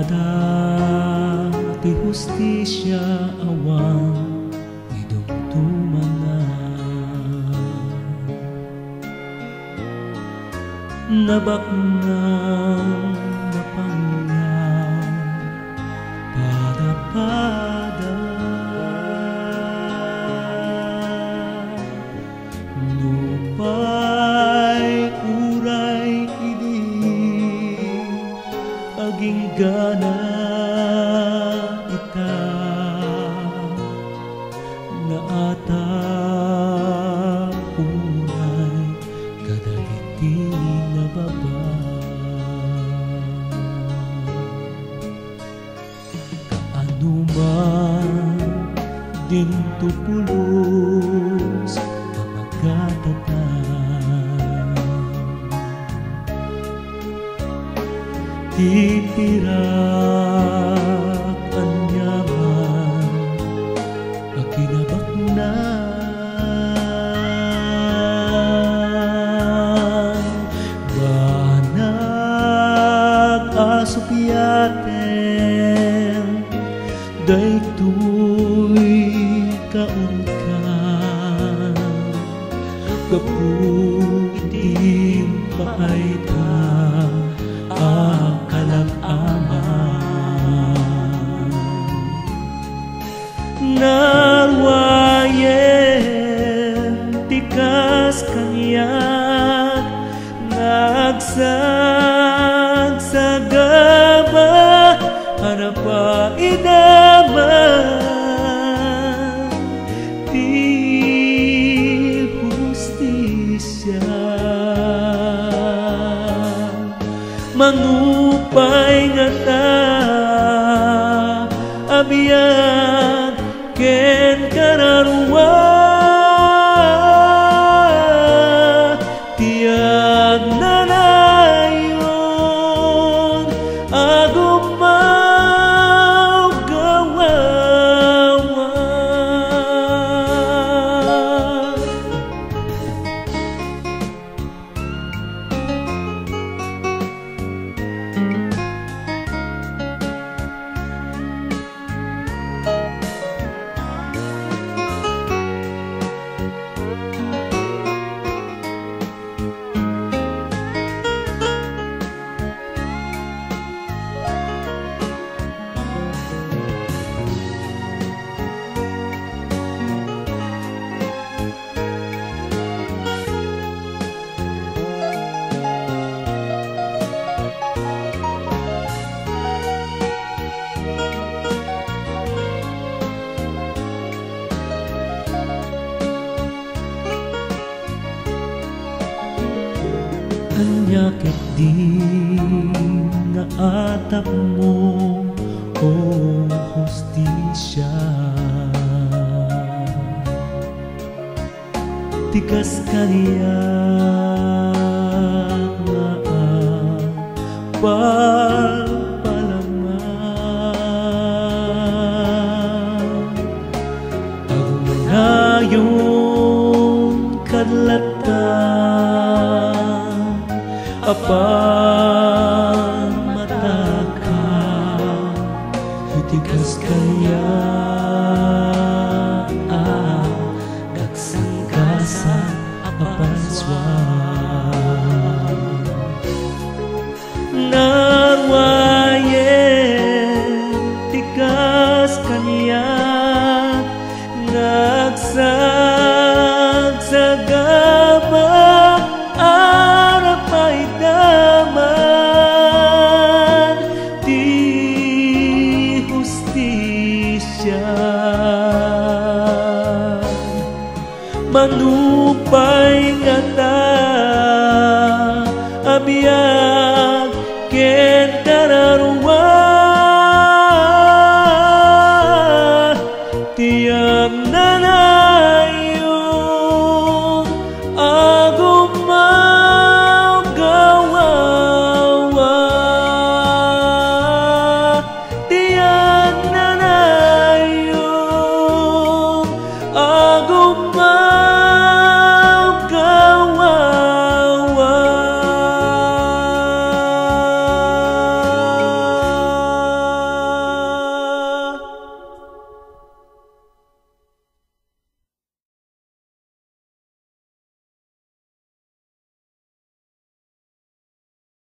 Ada ti hustisya awan idugtumana nabaknang napangyan pada-pada nupay uray idi aging gana ita na ata uray kadagiti na baba kaanuman din tupulos na magkatatan tipirak anyaman akinabaknan banag asupyaten daytoy kaungkan kaputing paayta akalag-aman narwayen tikas kanyak nagsagsagaba hanapa idaman ti hustisya manupay nga ta abiyag ken kararwa tiyag nanayon agumaw gawawa anyakit din nga atap mo o hustisya tikas kaniya nga palpalaman agunayon kadlatan apan mataka tikas kaya nagsangkasa apanswan narwayen tikas kanya nagsagsagama arapay daman di hustisya manupay nga